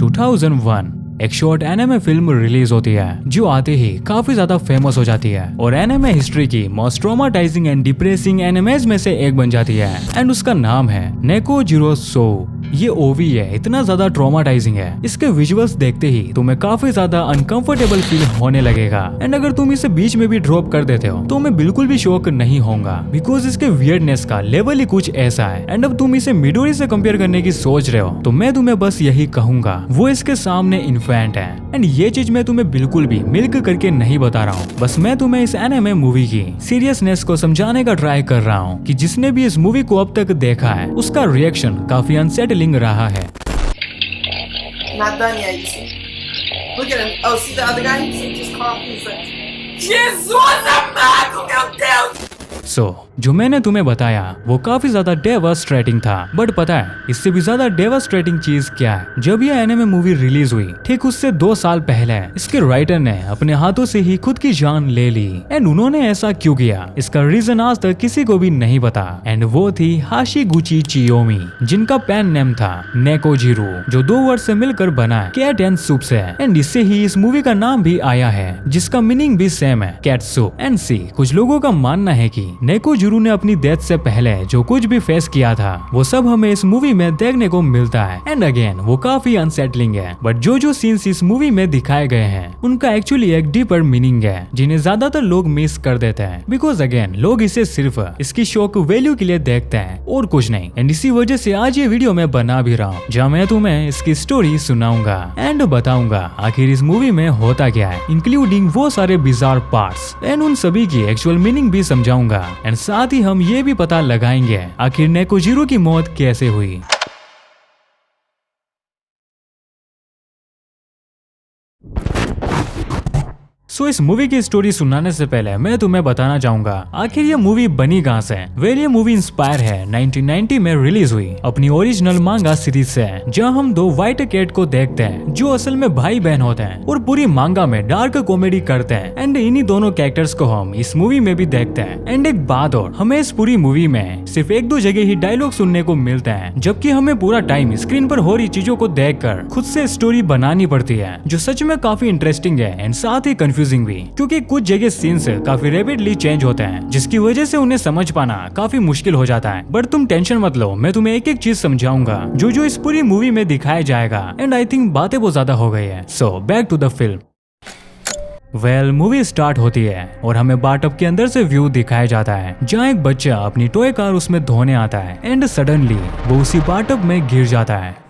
2001 एक short anime film release होती है जो आते ही काफी ज्यादा फेमस हो जाती है और एनिमे हिस्ट्री की मोस्ट ट्रॉमाटाइजिंग एंड डिप्रेसिंग एनिमेज में से एक बन जाती है एंड उसका नाम है नेको जीरो सो। ये ओवी है, इतना ज्यादा ट्रॉमाटाइजिंग है, इसके विजुअल्स देखते ही तुम्हें काफी ज्यादा अनकंफर्टेबल फील होने लगेगा एंड अगर तुम इसे बीच में भी ड्रॉप कर देते हो तो मैं बिल्कुल भी शॉक नहीं होऊंगा बिकॉज इसके वियर्डनेस का लेवल ही कुछ ऐसा है एंड अब तुम इसे मिडोरी से कंपेयर करने की सोच रहे हो तो मैं तुम्हें बस यही कहूंगा, वो इसके सामने इन्फेंट है एंड ये चीज मैं तुम्हें बिल्कुल भी मिल्क करके नहीं बता रहा हूँ, बस मैं तुम्हें इस एनिमे मूवी की सीरियसनेस को समझाने का ट्राई कर रहा हूँ कि जिसने भी इस मूवी को अब तक देखा है उसका रिएक्शन काफी अनसेटलिंग रहा है। Not done yet, you see. Look at him. Oh, see the other guy? He's just calm. He's like, Jesus amado, meu Deus! जो मैंने तुम्हें बताया वो काफी ज्यादा डेवास्ट्रेटिंग था, बट पता है इससे भी ज्यादा डेवास्ट्रेटिंग चीज क्या है? जब ये एनिमे मूवी रिलीज हुई ठीक उससे 2 साल पहले इसके राइटर ने अपने हाथों से ही खुद की जान ले ली एंड उन्होंने ऐसा क्यों किया इसका रीजन आज तक किसी को भी नहीं पता एंड वो थी हाशिगुची चियोमी जिनका पेन नेम था नेकोजिरो, जो 2 वर्ड से मिलकर बना है कैट एंड सूप से एंड इससे ही इस मूवी का नाम भी आया है जिसका मीनिंग भी सेम है, कैट सूप एंड सी। कुछ लोगों का मानना है कि नेकोजिरो ने अपनी डेथ से पहले जो कुछ भी फेस किया था वो सब हमें इस मूवी में देखने को मिलता है एंड अगेन वो काफी अनसेटलिंग है, बट जो सीन्स इस मूवी में दिखाए गए हैं उनका एक्चुअली एक डीपर मीनिंग है जिन्हें ज्यादातर लोग मिस कर देते हैं बिकॉज अगेन लोग इसे सिर्फ इसकी शॉक वैल्यू के लिए देखते हैं और कुछ नहीं एंड इसी वजह से आज ये वीडियो मैं बना भी रहा हूँ जहाँ मैं तुम्हें इसकी स्टोरी सुनाऊंगा एंड बताऊंगा आखिर इस मूवी में होता क्या है, इंक्लूडिंग वो सारे बिजार पार्ट्स एंड उन सभी की एक्चुअल मीनिंग भी समझाऊंगा एंड साथ ही हम ये भी पता लगाएंगे आखिर नेकोजिरो की मौत कैसे हुई। इस मूवी की स्टोरी सुनाने से पहले मैं तुम्हें बताना चाहूंगा आखिर ये मूवी बनी कहां से। ये मूवी इंस्पायर है 1990 में रिलीज हुई अपनी ओरिजिनल मांगा सीरीज से, जहां हम 2 व्हाइट कैट को देखते हैं जो असल में भाई बहन होते हैं और पूरी मांगा में डार्क कॉमेडी करते हैं एंड इन्हीं दोनों कैरेक्टर्स को हम इस मूवी में भी देखते हैं एंड एक बात और, हमें इस पूरी मूवी में सिर्फ 1-2 जगह ही डायलॉग सुनने को मिलते हैं जबकि हमें पूरा टाइम स्क्रीन पर हो रही चीजों को देखकर खुद से स्टोरी बनानी पड़ती है जो सच में काफी इंटरेस्टिंग है एंड साथ ही कंफ्यूजिंग भी, क्योंकि कुछ जगह सीन्स काफी रैपिडली चेंज होते हैं जिसकी वजह से उन्हें समझ पाना काफी मुश्किल हो जाता है, बट तुम टेंशन मत लो, मैं तुम्हें एक एक चीज समझाऊंगा जो इस पूरी मूवी में दिखाया जाएगा एंड आई थिंक बातें बहुत ज्यादा हो गई है। So back to the film. Movie start होती है और हमें बाटअप के अंदर से व्यू दिखाया जाता है जहाँ एक बच्चा अपनी टॉय कार उसमें धोने आता है एंड सडनली वो उसी बाटअप में गिर जाता है।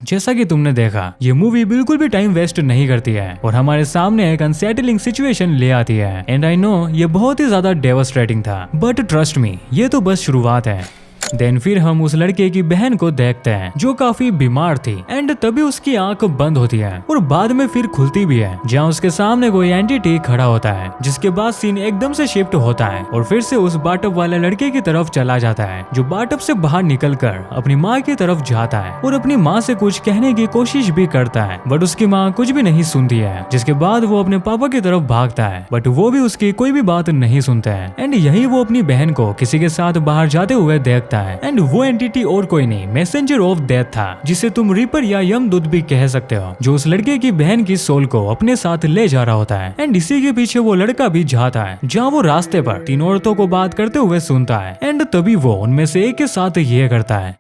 जैसा कि तुमने देखा ये मूवी बिल्कुल भी टाइम वेस्ट नहीं करती है और हमारे सामने एक अनसेटलिंग सिचुएशन ले आती है एंड आई नो ये बहुत ही ज्यादा डेवास्ट्रेटिंग था, बट ट्रस्ट मी ये तो बस शुरुआत है। देन फिर हम उस लड़के की बहन को देखते हैं जो काफी बीमार थी एंड तभी उसकी आंख बंद होती है और बाद में फिर खुलती भी है जहाँ उसके सामने कोई एंटिटी खड़ा होता है, जिसके बाद सीन एकदम से शिफ्ट होता है और फिर से उस बाटअप वाले लड़के की तरफ चला जाता है जो बाटअप से बाहर निकलकर अपनी माँ की तरफ जाता है और अपनी माँ से कुछ कहने की कोशिश भी करता है, बट उसकी माँ कुछ भी नहीं सुनती है, जिसके बाद वो अपने पापा की तरफ भागता है बट वो भी उसकी कोई भी बात नहीं सुनते हैं एंड यही वो अपनी बहन को किसी के साथ बाहर जाते हुए देखता है एंड वो एंटिटी और कोई नहीं मैसेंजर ऑफ डेथ था जिसे तुम रीपर या यमदूत भी कह सकते हो, जो उस लड़के की बहन की सोल को अपने साथ ले जा रहा होता है एंड इसी के पीछे वो लड़का भी जाता है जहाँ वो रास्ते पर 3 औरतों को बात करते हुए सुनता है एंड तभी वो उनमें से एक के साथ ये करता है।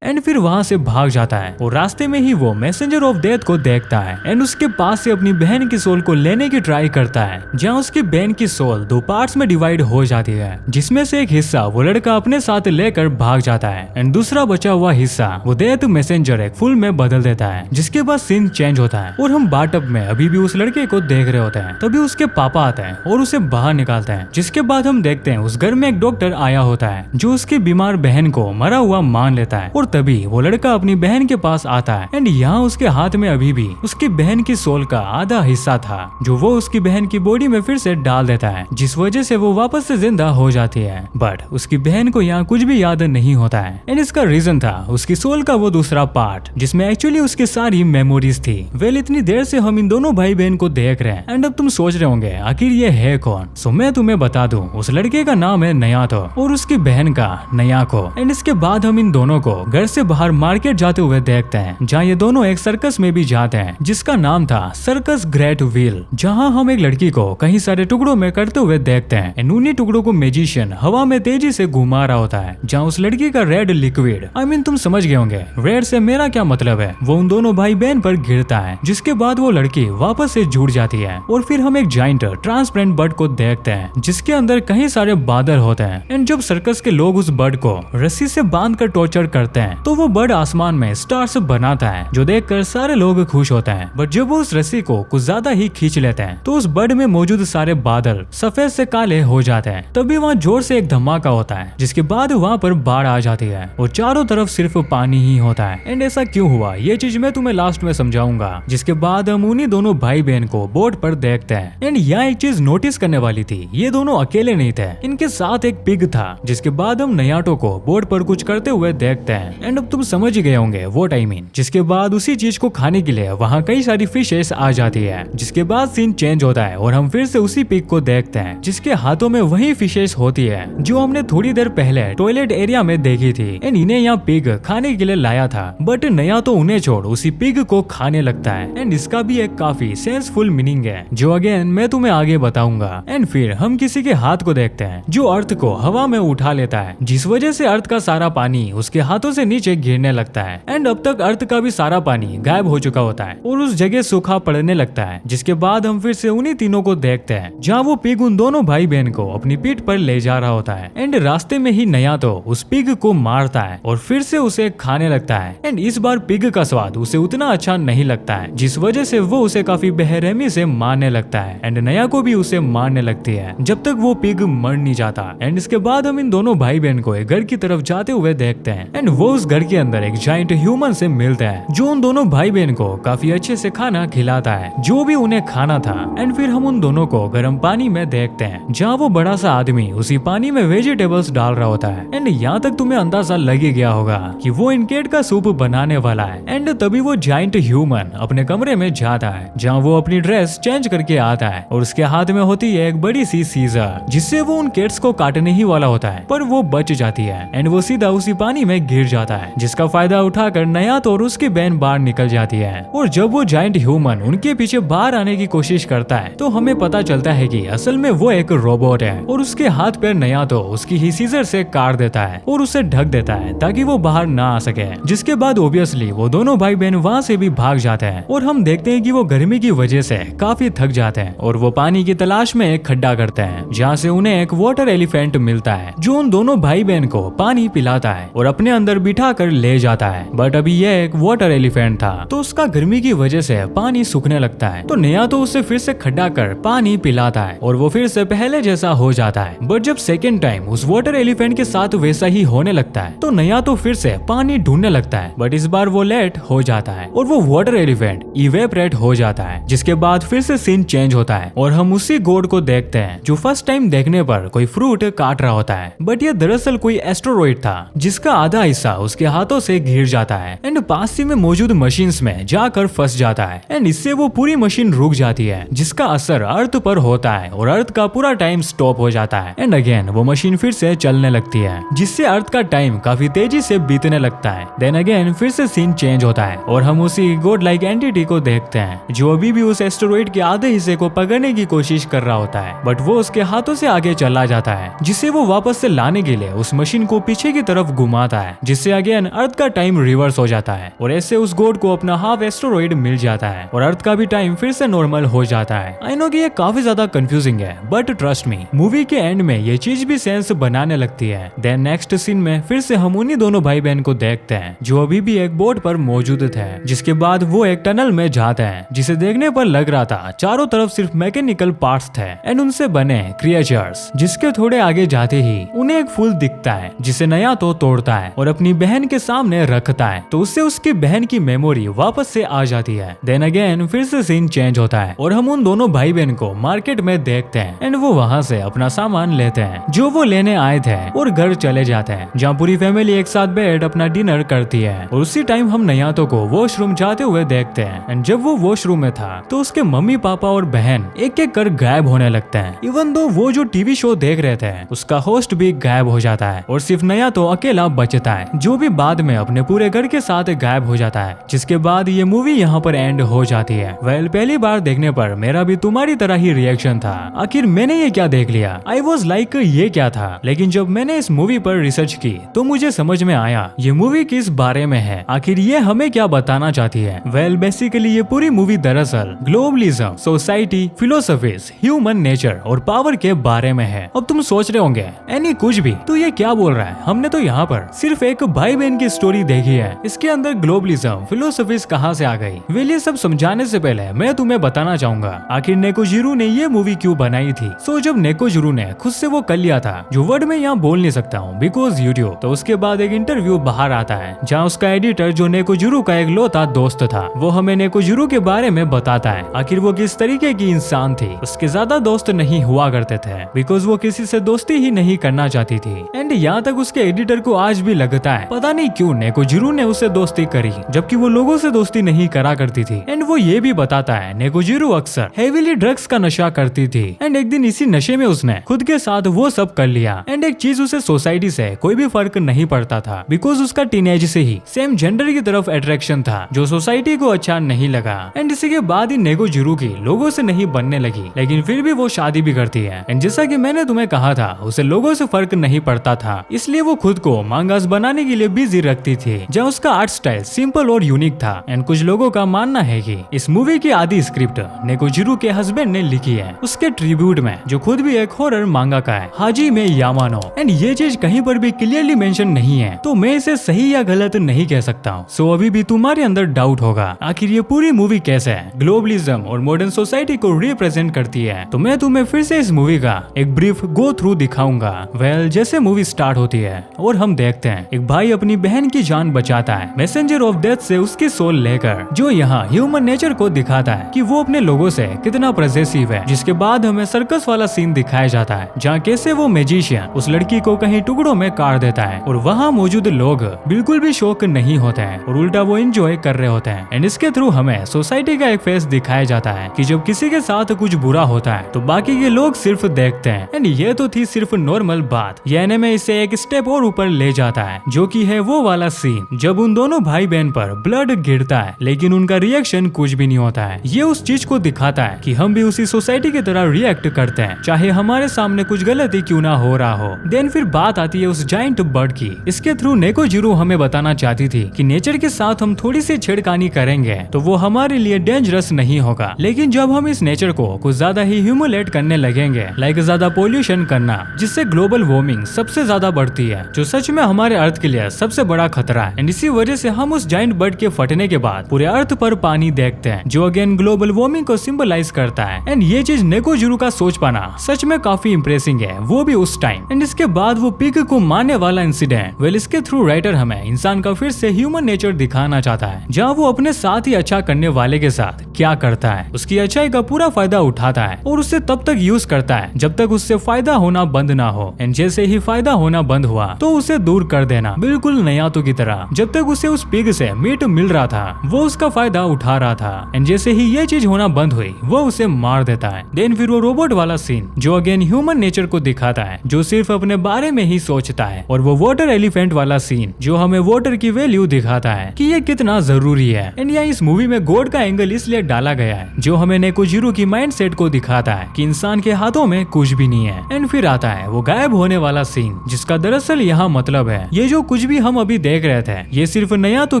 एंड फिर वहाँ से भाग जाता है और रास्ते में ही वो मैसेंजर ऑफ डेथ को देखता है एंड उसके पास से अपनी बहन की सोल को लेने की ट्राई करता है, जहाँ उसकी बहन की सोल 2 पार्ट्स में डिवाइड हो जाती है जिसमें से एक हिस्सा वो लड़का अपने साथ लेकर भाग जाता है एंड दूसरा बचा हुआ हिस्सा वो डेथ मैसेंजर एक फुल में बदल देता है, जिसके बाद सीन चेंज होता है और हम बाटअप में अभी भी उस लड़के को देख रहे होते हैं। तभी उसके पापा आते हैं और उसे बाहर निकालते हैं, जिसके बाद हम देखते हैं उस घर में एक डॉक्टर आया होता है जो उसकी बीमार बहन को मरा हुआ मान लेता है और तभी वो लड़का अपनी बहन के पास आता है एंड यहाँ उसके हाथ में अभी भी उसकी बहन की सोल का आधा हिस्सा था जो वो उसकी बहन की बॉडी में फिर से डाल देता है, जिस वजह से वो वापस से जिंदा हो जाती है। बट उसकी बहन को यहाँ कुछ भी याद नहीं होता है एंड इसका रीजन था उसकी सोल का वो दूसरा पार्ट जिसमें एक्चुअली उसकी सारी मेमोरीज थी। वेल इतनी देर से हम इन दोनों भाई बहन को देख रहे हैं एंड अब तुम सोच रहे होंगे आखिर ये है कौन। सो मैं तुम्हें बता दूं, उस लड़के का नाम है नयातो और उसकी बहन का नयाको। एंड इसके बाद हम इन दोनों को घर से बाहर मार्केट जाते हुए देखते हैं जहाँ ये दोनों एक सर्कस में भी जाते हैं जिसका नाम था सर्कस ग्रेट व्हील, जहाँ हम एक लड़की को कई सारे टुकड़ों में करते हुए देखते हैं एंड उन्हीं टुकड़ों को मैजिशियन हवा में तेजी से घुमा रहा होता है जहाँ उस लड़की का रेड लिक्विड तुम समझ गए होंगे रेड से मेरा क्या मतलब है, वो उन दोनों भाई बहन पर गिरता है जिसके बाद वो लड़की वापस से जुड़ जाती है और फिर हम एक जाइंट ट्रांसपेरेंट बर्ड को देखते हैं जिसके अंदर कई सारे बादल होते हैं एंड जब सर्कस के लोग उस बर्ड को रस्सी से बांध कर टॉर्चर करते हैं तो वो बर्ड आसमान में स्टार्स बनाता है जो देखकर सारे लोग खुश होते हैं। बट जब वो उस रस्सी को कुछ ज्यादा ही खींच लेते हैं तो उस बर्ड में मौजूद सारे बादल सफेद से काले हो जाते हैं। तभी वहाँ जोर से एक धमाका होता है जिसके बाद वहाँ पर बाढ़ आ जाती है और चारों तरफ सिर्फ पानी ही होता है। एंड ऐसा क्यों हुआ ये चीज मैं तुम्हें लास्ट में समझाऊंगा। जिसके बाद हम उन्हीं दोनों भाई बहन को बोट पर देखते हैं एंड यहाँ एक चीज नोटिस करने वाली थी, ये दोनों अकेले नहीं थे, इनके साथ एक पिग था। जिसके बाद हम नयाटो को बोट पर कुछ करते हुए देखते हैं एंड अब तुम समझ गए होंगे व्हाट आई मीन। जिसके बाद उसी चीज को खाने के लिए वहाँ कई सारी फिशेस आ जाती है। जिसके बाद सीन चेंज होता है और हम फिर से उसी पिग को देखते हैं जिसके हाथों में वही फिशेस होती है जो हमने थोड़ी देर पहले टॉयलेट एरिया में देखी थी एंड इन्हें यहाँ पिग खाने के लिए लाया था। बट नया तो उन्हें छोड़ उसी पिग को खाने लगता है एंड इसका भी एक काफी सेंसफुल मीनिंग है जो अगेन मैं तुम्हें आगे बताऊंगा। एंड फिर हम किसी के हाथ को देखते हैं जो अर्थ को हवा में उठा लेता है जिस वजह से अर्थ का सारा पानी उसके हाथों से नीचे गिरने लगता है एंड अब तक अर्थ का भी सारा पानी गायब हो चुका होता है और उस जगह सूखा पड़ने लगता है। जिसके बाद हम फिर से उन्हीं तीनों को देखते हैं जहाँ वो पिग उन दोनों भाई बहन को अपनी पीठ पर ले जा रहा होता है एंड रास्ते में ही नया तो उस पिग को मारता है और फिर से उसे खाने लगता है एंड इस बार पिग का स्वाद उसे उतना अच्छा नहीं लगता है जिस वजह से वो उसे काफी बेरहमी से मारने लगता है एंड नया को भी उसे मारने लगती है जब तक वो पिग मर नहीं जाता। एंड इसके बाद हम इन दोनों भाई बहन को एक घर की तरफ जाते हुए देखते हैं एंड वो उस घर के अंदर एक जाइंट ह्यूमन से मिलता है जो उन दोनों भाई बहन को काफी अच्छे से खाना खिलाता है जो भी उन्हें खाना था। एंड फिर हम उन दोनों को गर्म पानी में देखते हैं जहाँ वो बड़ा सा आदमी उसी पानी में वेजिटेबल्स डाल रहा होता है एंड यहाँ तक तुम्हें अंदाजा लग ही गया होगा कि वो इनकेट का सूप बनाने वाला है। एंड तभी वो जाइंट ह्यूमन अपने कमरे में जाता है जहाँ वो अपनी ड्रेस चेंज करके आता है और उसके हाथ में होती है एक बड़ी सी सीजर जिससे वो उन केट्स को काटने ही वाला होता है पर वो बच जाती है एंड वो सीधा उसी पानी में गिर जाता है जिसका फायदा उठाकर नया तो और उसकी बहन बाहर निकल जाती है। और जब वो जाइंट ह्यूमन उनके पीछे बाहर आने की कोशिश करता है तो हमें पता चलता है कि असल में वो एक रोबोट है और उसके हाथ पैर नया तो उसकी ही सीजर से काट देता है और उसे ढक देता है ताकि वो बाहर ना आ सके। जिसके बाद ऑब्वियसली वो दोनों भाई बहन वहाँ से भी भाग जाते हैं और हम देखते हैं कि वो गर्मी की वजह से काफी थक जाते हैं और वो पानी की तलाश में एक खड्डा करते हैं जहाँ से उन्हें एक वाटर एलिफेंट मिलता है जो उन दोनों भाई बहन को पानी पिलाता है और अपने अंदर बिठा कर ले जाता है। बट अभी यह एक वाटर एलिफेंट था तो उसका गर्मी की वजह से पानी सूखने लगता है तो नया तो उसे फिर से खड्डा कर पानी पिलाता है और वो फिर से पहले जैसा हो जाता है। बट जब सेकेंड टाइम उस वाटर एलिफेंट के साथ वैसा ही होने लगता है तो नया तो फिर से पानी ढूंढने लगता है बट इस बार वो लेट हो जाता है और वो वाटर एलिफेंट इवेपोरेट हो जाता है। जिसके बाद फिर से सीन चेंज होता है और हम उसी गोड को देखते हैं जो फर्स्ट टाइम देखने पर कोई फ्रूट काट रहा होता है बट ये दरअसल कोई एस्टेरॉइड था जिसका आधा हिस्सा उसके हाथों से गिर जाता है एंड पास ही में मौजूद मशीन्स में जाकर फंस जाता है एंड इससे वो पूरी मशीन रुक जाती है जिसका असर अर्थ पर होता है और अर्थ का पूरा टाइम स्टॉप हो जाता है एंड अगेन वो मशीन फिर से चलने लगती है जिससे अर्थ का टाइम काफी तेजी से बीतने लगता है। देन अगेन फिर से सीन चेंज होता है और हम उसी गॉड लाइक एंटिटी को देखते हैं जो अभी भी उस एस्टेरॉइड के आधे हिस्से को पकड़ने की कोशिश कर रहा होता है बट वो उसके हाथों से आगे चला जाता है जिसे वो वापस से लाने के लिए उस मशीन को पीछे की तरफ घुमाता है जिससे अगेन अर्थ का टाइम रिवर्स हो जाता है और ऐसे उस गॉड को अपना हाफ एस्टेरॉइड मिल जाता है और अर्थ का भी टाइम फिर से नॉर्मल हो जाता है। आई नो कि ये काफी ज्यादा कंफ्यूजिंग है बट ट्रस्ट मी मूवी के एंड में ये चीज भी सेंस बनाने लगती है। देन नेक्स्ट सीन में फिर से हम उन्हीं दोनों भाई बहन को देखते हैं जो अभी भी एक बोट पर मौजूद थे। जिसके बाद वो एक टनल में जाते हैं जिसे देखने पर लग रहा था चारों तरफ सिर्फ मैकेनिकल पार्ट्स थे एंड उनसे बने क्रिएचर्स। जिसके थोड़े आगे जाते ही उन्हें एक फूल दिखता है जिसे नया तो तोड़ता है और अपनी बहन के सामने रखता है तो उससे उसकी बहन की मेमोरी वापस से आ जाती है। देन अगेन फिर से सीन चेंज होता है और हम उन दोनों भाई बहन को मार्केट में देखते हैं एंड वो वहाँ से अपना सामान लेते हैं जो वो लेने आए थे और घर चले जाते हैं, जहाँ पूरी फैमिली एक साथ बैठ अपना डिनर करती है। और उसी टाइम हम नयातो को वॉशरूम जाते हुए देखते हैं एंड जब वो वॉशरूम में था तो उसके मम्मी पापा और बहन एक एक कर गायब होने लगते हैं। इवन दो वो जो टीवी शो देख रहे थे उसका होस्ट भी गायब हो जाता है और सिर्फ नयातो अकेला बचता है जो भी बाद में अपने पूरे घर के साथ गायब हो जाता है। जिसके बाद ये मूवी यहाँ पर एंड हो जाती है। वेल पहली बार देखने पर मेरा भी तुम्हारी तरह ही रिएक्शन था, आखिर मैंने ये क्या देख लिया। आई वॉज लाइक ये क्या था, लेकिन जब मैंने इस मूवी पर रिसर्च की तो मुझे समझ में आया ये मूवी किस बारे में है, आखिर ये हमें क्या बताना चाहती है। वेल बेसिकली ये पूरी मूवी दरअसल globalism, society, philosophies, human nature और पावर के बारे में है। अब तुम सोच रहे होंगे एनी कुछ भी तो ये क्या बोल रहा है, हमने तो यहाँ पर सिर्फ एक भाई बहन की स्टोरी देखी है, इसके अंदर ग्लोबलिज्म, फिलोसफीज कहाँ से आ गई। वेल ये सब समझाने से पहले मैं तुम्हें बताना चाहूंगा आखिर नेकोजिरो ने ये मूवी क्यों बनाई थी। सो जब नेकोजिरो ने खुद से वो कर लिया था जो वर्ड में यहाँ बोल नहीं सकता हूँ बिकॉज यूट्यूब, तो उसके बाद एक इंटरव्यू बाहर आता है जहाँ उसका एडिटर जो नेकोजिरो का एक लौता दोस्त था वो हमें नेकोजिरो के बारे में बताता है आखिर वो किस तरीके की इंसान थी। उसके ज्यादा दोस्त नहीं हुआ करते थे बिकॉज वो किसी से दोस्ती ही नहीं करना चाहती थी एंड यहाँ तक उसके एडिटर को आज भी लगता है पता नहीं क्यों नेकोजिरो ने उससे दोस्ती करी जबकि वो लोगों से दोस्ती नहीं करा करती थी। एंड वो ये भी बताता है नेकोजिरो अक्सर हेवीली ड्रग्स का नशा करती थी एंड एक दिन इसी नशे में उसने खुद के साथ वो सब कर लिया एंड एक चीज उसे सोसाइटी से कोई भी फर्क नहीं पड़ता था बिकॉज उसका टीनेज से ही सेम जेंडर की तरफ अट्रैक्शन था जो सोसाइटी को अच्छा नहीं लगा एंड इसी के बाद ही नेकोजिरो की लोगों से नहीं बनने लगी, लेकिन फिर भी वो शादी भी करती है एंड जैसा कि मैंने तुम्हें कहा था उसे लोगों से फर्क नहीं पड़ता था, इसलिए वो खुद को मांगास बनाने के लिए बिजी रखती थी जहाँ उसका आर्ट स्टाइल सिंपल और यूनिक था। एंड कुछ लोगों का मानना है कि इस मूवी की आधी स्क्रिप्ट नेकोजिरो के हस्बैंड ने लिखी है उसके ट्रिब्यूट में जो खुद भी एक हॉरर मांगा का है, हाजिमे यामानो। एंड ये चीज कहीं पर भी क्लियरली मेंशन नहीं है तो मैं इसे सही या गलत नहीं कह सकता हूँ। सो अभी भी तुम्हारे अंदर डाउट होगा आखिर ये पूरी मूवी कैसे है ग्लोबलिज्म और मॉडर्न सोसाइटी को रिप्रेजेंट करती है, तो मैं तुम्हें फिर से इस मूवी का एक ब्रीफ गो थ्रू दिखाऊंगा। वेल जैसे मूवी स्टार्ट होती है और हम देखते हैं एक भाई अपनी बहन की जान बचाता है मैसेंजर ऑफ डेथ से उसकी सोल लेकर, जो यहाँ ह्यूमन नेचर को दिखाता है कि वो अपने लोगों से कितना पॉजेसिव है। जिसके बाद हमें सर्कस वाला सीन दिखाया जाता है जहाँ कैसे वो मैजिशियन उस लड़की को कहीं टुकड़ों में काट देता है और वहाँ मौजूद लोग बिल्कुल भी शौक नहीं होते हैं और उल्टा वो एंजॉय कर रहे होते हैं। एंड इसके थ्रू हमें सोसाइटी का एक फेस दिखाया जाता है कि जब किसी के साथ कुछ बुरा होता है तो बाकी के लोग सिर्फ देखते हैं। एंड ये तो थी सिर्फ नॉर्मल बात, ये एनिमे इसे एक स्टेप और ऊपर ले जाता है जो कि है वो वाला सीन जब उन दोनों भाई बहन पर ब्लड गिरता है लेकिन उनका रिएक्शन कुछ भी नहीं होता है। ये उस चीज को दिखाता है कि हम भी उसी सोसाइटी की तरह रिएक्ट करते हैं चाहे हमारे सामने कुछ गलती क्यों ना हो रहा हो। देन फिर बात आती है उस जायंट बर्ड की। इसके थ्रू नेकोजिरो हमें बताना चाहती थी कि नेचर के साथ हम थोड़ी सी छेड़खानी करेंगे तो वो हमारे लिए डेंजरस नहीं होगा, लेकिन जब हम इस नेचर को कुछ ज्यादा ही ह्यूमुलेट करने लगेंगे लाइक ज्यादा पोल्यूशन करना जिससे ग्लोबल वार्मिंग सबसे ज्यादा बढ़ती है जो सच में हमारे अर्थ के लिए सबसे बड़ा खतरा है। एंड इसी वजह से हम उस जायंट बर्ड के फटने के बाद पूरे अर्थ पर पानी देखते हैं जो अगेन ग्लोबल वार्मिंग को सिंबलाइज करता है। एंड ये चीज नेकोजिरो का सोच पाना सच में काफी इंप्रेसिंग है, वो भी उस टाइम। एंड इसके बाद वो पिग को मारने वाला इंसिडेंट, वेल इसके थ्रू राइटर हमें इंसान का फिर से ह्यूमन नेचर दिखाना चाहता है जहाँ वो अपने साथ ही अच्छा करने वाले के साथ क्या करता है, उसकी अच्छाई का पूरा फायदा उठाता है और उसे तब तक यूज करता है जब तक उससे फायदा होना बंद ना हो। एंड जैसे ही फायदा होना बंद हुआ तो उसे दूर कर देना बिल्कुल नयातो की तरह। जब तक उसे उस पिग से मीट मिल रहा था वो उसका फायदा उठा रहा था एंड जैसे ही ये चीज होना बंद हुई वो उसे मार देता है। देन फिर वो रोबोट वाला सीन जो अगेन ह्यूमन नेचर को दिखाता है जो सिर्फ अपने बारे में ही सोचता है, और वो वाटर एलिफेंट वाला सीन जो हमें वाटर की वैल्यू दिखाता है कि ये कितना जरूरी है। एंड यहाँ इस मूवी में गॉड का एंगल इसलिए डाला गया है जो हमें नेकोजिरो की माइंड सेट को दिखाता है कि इंसान के हाथों में कुछ भी नहीं है। एंड फिर आता है वो गायब होने वाला सीन जिसका दरअसल यहाँ मतलब है ये जो कुछ भी हम अभी देख रहे थे ये सिर्फ नयातो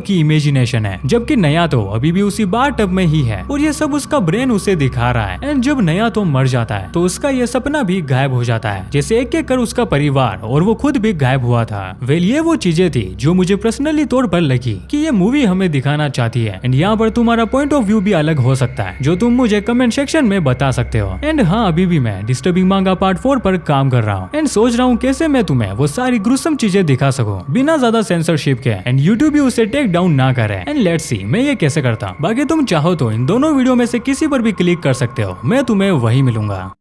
की इमेजिनेशन है, जबकि नयातो अभी भी उसी बार टब में ही है और ये सब उसका ब्रेन उसे दिखा रहा है। एंड जब नयातो मर जाता है तो उसका ये सपना भी गायब हो जाता है जैसे एक एक कर उसका परिवार और वो खुद भी गायब हुआ था। वेल ये वो चीजें थी जो मुझे पर्सनली तौर पर लगी कि ये मूवी हमें दिखाना चाहती है। एंड यहाँ पर तुम्हारा पॉइंट ऑफ व्यू भी अलग हो सकता है जो तुम मुझे कमेंट सेक्शन में बता सकते हो। एंड हाँ अभी भी मैं डिस्टर्बिंग मांगा पार्ट 4 पर काम कर रहा हूँ एंड सोच रहा हूँ कैसे मैं तुम्हें वो सारी ग्रुसम चीजें दिखा सकूँ बिना ज्यादा सेंसरशिप के एंड यूट्यूब भी उसे टेक डाउन ना करे। एंड लेट्स सी मैं ये कैसे करता। बाकी तुम चाहो तो इन दोनों वीडियो में से किसी पर भी क्लिक कर सकते हो, मैं तुम्हें वही मिलूंगा।